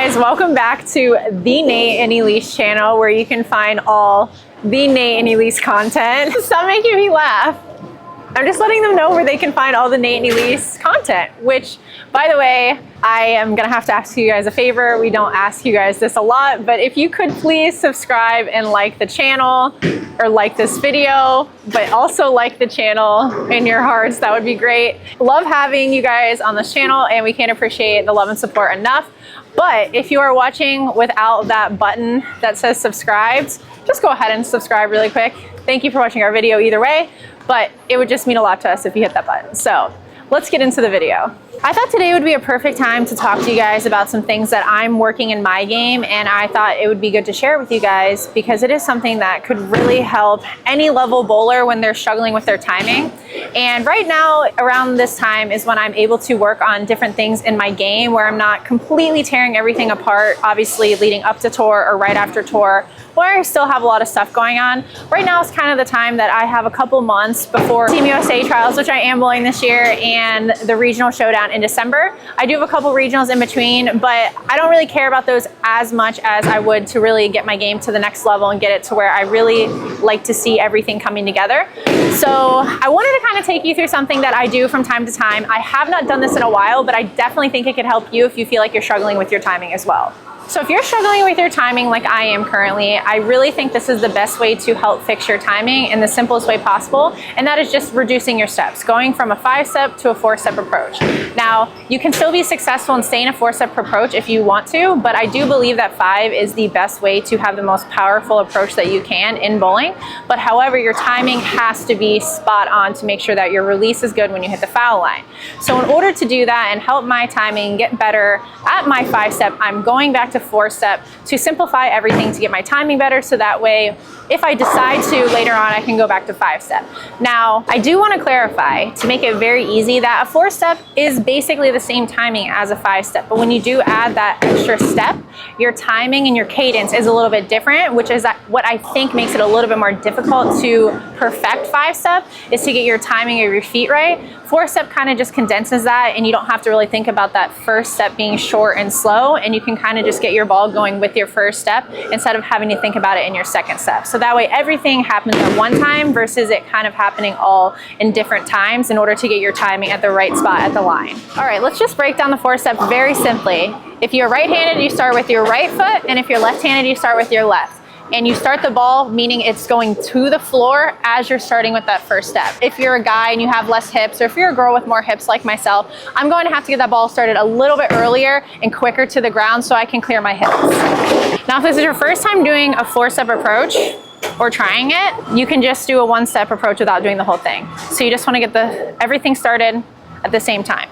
guys, welcome back to the Nate and Elise channel, where you can find all the Nate and Elise content. Stop making me laugh. I'm just letting them know where they can find all the Nate and Elise content, which, by the way, I am gonna have to ask you guys a favor. We don't ask you guys this a lot, but if you could please subscribe and like the channel, or like this video, but also like the channel in your hearts, that would be great. Love having you guys on this channel, and we can't appreciate the love and support enough. But if you are watching without that button that says subscribed, just go ahead and subscribe really quick. Thank you for watching our video either way, but it would just mean a lot to us if you hit that button. So let's get into the video. I thought today would be a perfect time to talk to you guys about some things that I'm working in my game, and I thought it would be good to share with you guys because it is something that could really help any level bowler when they're struggling with their timing. And right now, around this time is when I'm able to work on different things in my game where I'm not completely tearing everything apart, obviously leading up to tour or right after tour, where I still have a lot of stuff going on. Right now is kind of the time that I have a couple months before Team USA trials, which I am bowling this year, and the regional showdown in December. I do have a couple regionals in between, but I don't really care about those as much as I would to really get my game to the next level and get it to where I really like to see everything coming together. So I wanted to kind of take you through something that I do from time to time. I have not done this in a while, but I definitely think it could help you if you feel like you're struggling with your timing as well. So if you're struggling with your timing like I am currently, I really think this is the best way to help fix your timing in the simplest way possible, and that is just reducing your steps, going from a 5-step to a 4-step approach. Now, you can still be successful and stay in a 4-step approach if you want to, but I do believe that 5 is the best way to have the most powerful approach that you can in bowling. But however, your timing has to be spot on to make sure that your release is good when you hit the foul line. So in order to do that and help my timing get better at my 5-step, I'm going back to 4-step to simplify everything to get my timing better, so that way if I decide to later on, I can go back to 5-step. Now, I do want to clarify to make it very easy that a 4-step is basically the same timing as a 5-step, but when you do add that extra step, your timing and your cadence is a little bit different, which is what I think makes it a little bit more difficult to perfect 5-step, is to get your timing of your feet right. 4-step kind of just condenses that, and you don't have to really think about that first step being short and slow, and you can kind of just get your ball going with your first step instead of having to think about it in your second step. So that way everything happens at one time versus it kind of happening all in different times in order to get your timing at the right spot at the line. All right, let's just break down the 4-step very simply. If you're right-handed, you start with your right foot, and if you're left-handed, you start with your left. And you start the ball, meaning it's going to the floor as you're starting with that first step. If you're a guy and you have less hips, or if you're a girl with more hips like myself, I'm going to have to get that ball started a little bit earlier and quicker to the ground so I can clear my hips. Now, if this is your first time doing a 4-step approach, or trying it, you can just do a 1-step approach without doing the whole thing. So you just want to get everything started at the same time.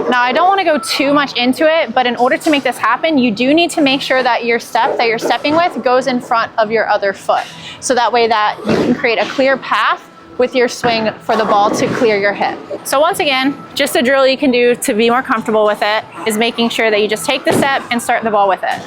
Now, I don't want to go too much into it, but in order to make this happen, you do need to make sure that your step that you're stepping with goes in front of your other foot. So that way that you can create a clear path with your swing for the ball to clear your hip. So once again, just a drill you can do to be more comfortable with it is making sure that you just take the step and start the ball with it.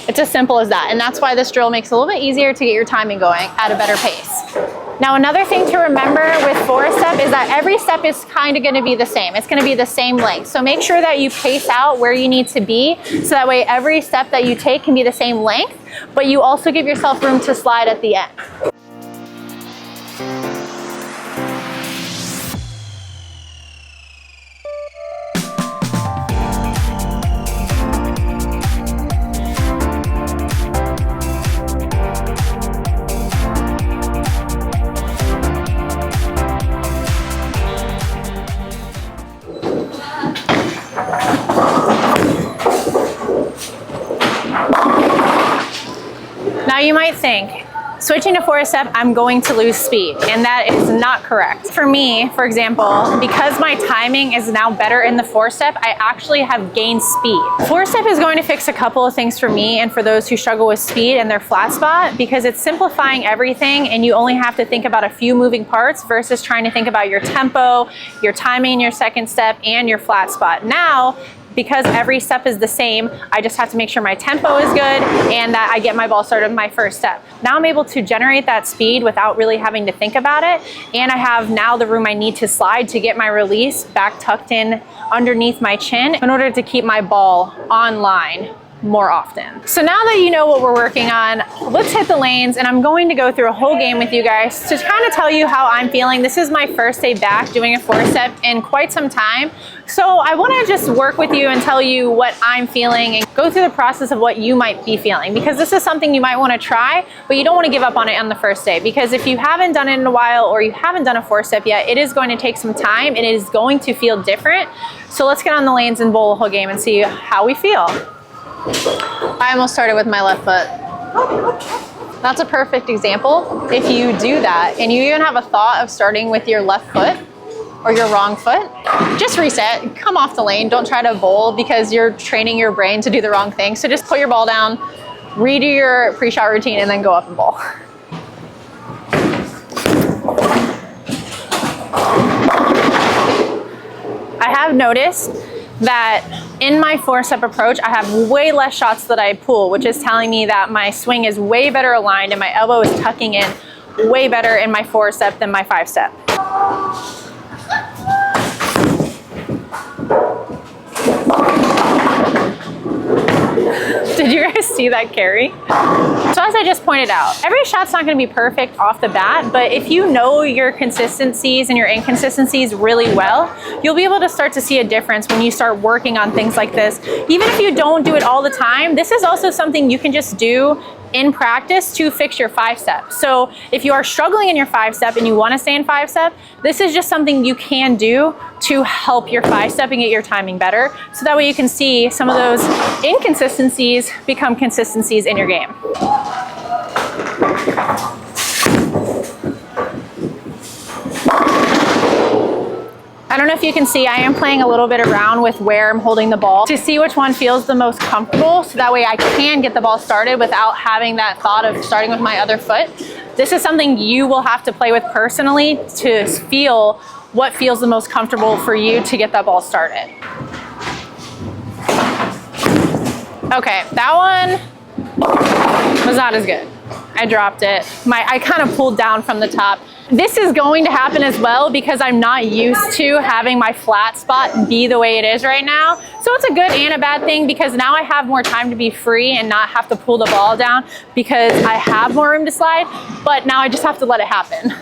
It's as simple as that. And that's why this drill makes it a little bit easier to get your timing going at a better pace. Now, another thing to remember with 4-step is that every step is kind of going to be the same. It's going to be the same length. So make sure that you pace out where you need to be, so that way every step that you take can be the same length, but you also give yourself room to slide at the end. Now you might think, switching to 4-step, I'm going to lose speed, and that is not correct. For me, for example, because my timing is now better in the 4-step, I actually have gained speed. 4-step is going to fix a couple of things for me and for those who struggle with speed and their flat spot, because it's simplifying everything and you only have to think about a few moving parts versus trying to think about your tempo, your timing in your second step, and your flat spot. Now, because every step is the same, I just have to make sure my tempo is good and that I get my ball started with my first step. Now I'm able to generate that speed without really having to think about it. And I have now the room I need to slide to get my release back tucked in underneath my chin in order to keep my ball online more often. So now that you know what we're working on, let's hit the lanes, and I'm going to go through a whole game with you guys to kind of tell you how I'm feeling. This is my first day back doing a 4-step in quite some time. So I want to just work with you and tell you what I'm feeling and go through the process of what you might be feeling, because this is something you might want to try, but you don't want to give up on it on the first day, because if you haven't done it in a while or you haven't done a 4-step yet, it is going to take some time and it is going to feel different. So let's get on the lanes and bowl a whole game and see how we feel. I almost started with my left foot. That's a perfect example. If you do that and you even have a thought of starting with your left foot or your wrong foot, just reset, come off the lane. Don't try to bowl because you're training your brain to do the wrong thing. So just put your ball down, redo your pre-shot routine, and then go up and bowl. I have noticed that in my 4-step approach, I have way less shots that I pull, which is telling me that my swing is way better aligned and my elbow is tucking in way better in my 4-step than my 5-step. Did you guys see that carry? So as I just pointed out, every shot's not going to be perfect off the bat, but if you know your consistencies and your inconsistencies really well, you'll be able to start to see a difference when you start working on things like this. Even if you don't do it all the time, this is also something you can just do in practice to fix your 5-step. So if you are struggling in your 5-step and you want to stay in 5-step, this is just something you can do to help your 5-step and get your timing better. So that way you can see some of those inconsistencies become consistencies in your game. I don't know if you can see, I am playing a little bit around with where I'm holding the ball to see which one feels the most comfortable, so that way I can get the ball started without having that thought of starting with my other foot. This is something you will have to play with personally to feel what feels the most comfortable for you to get that ball started. Okay, that one was not as good. I dropped it. I kind of pulled down from the top. This is going to happen as well because I'm not used to having my flat spot be the way it is right now. So it's a good and a bad thing because now I have more time to be free and not have to pull the ball down because I have more room to slide, but now I just have to let it happen.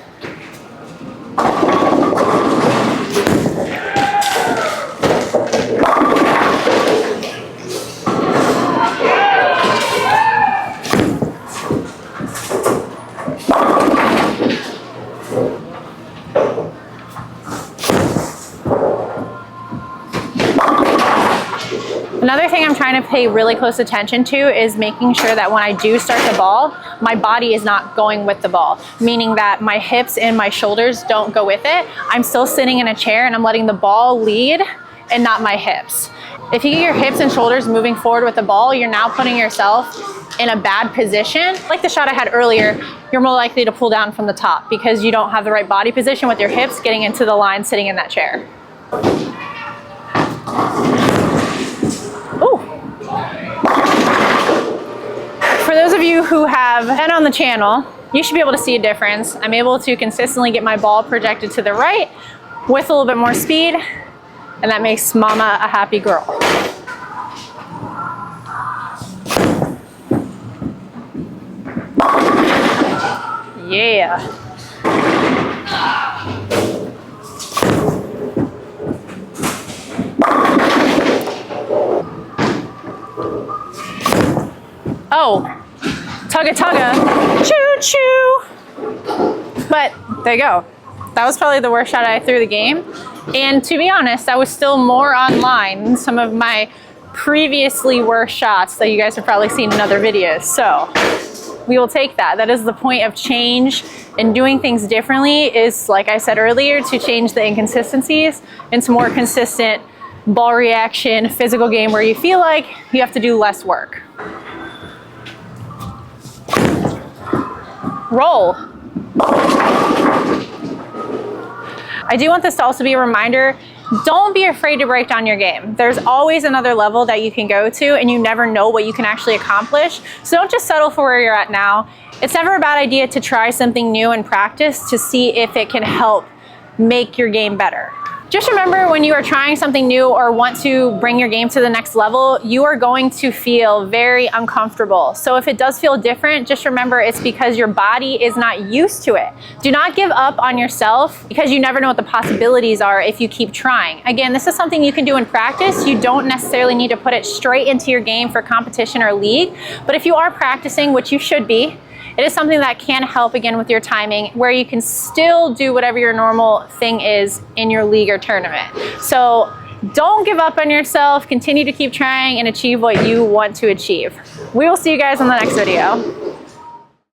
Another thing I'm trying to pay really close attention to is making sure that when I do start the ball, my body is not going with the ball, meaning that my hips and my shoulders don't go with it. I'm still sitting in a chair and I'm letting the ball lead and not my hips. If you get your hips and shoulders moving forward with the ball, you're now putting yourself in a bad position. Like the shot I had earlier, you're more likely to pull down from the top because you don't have the right body position with your hips getting into the line sitting in that chair. Ooh. For those of you who have been on the channel, you should be able to see a difference. I'm able to consistently get my ball projected to the right with a little bit more speed, and that makes mama a happy girl. Yeah. Oh, tugga tugga, choo choo. But there you go. That was probably the worst shot I threw the game. And to be honest, I was still more online than some of my previously worse shots that you guys have probably seen in other videos. So we will take that. That is the point of change and doing things differently is, like I said earlier, to change the inconsistencies into more consistent ball reaction, physical game where you feel like you have to do less work. Roll. I do want this to also be a reminder don't be afraid to break down your game. There's always another level that you can go to, and you never know what you can actually accomplish. So don't just settle for where you're at now. It's never a bad idea to try something new and practice to see if it can help make your game better. Just remember, when you are trying something new or want to bring your game to the next level, you are going to feel very uncomfortable. So if it does feel different, just remember it's because your body is not used to it. Do not give up on yourself, because you never know what the possibilities are if you keep trying. Again, this is something you can do in practice. You don't necessarily need to put it straight into your game for competition or league, but if you are practicing, which you should be, it is something that can help, again, with your timing, where you can still do whatever your normal thing is in your league or tournament. So don't give up on yourself. Continue to keep trying and achieve what you want to achieve. We will see you guys in the next video.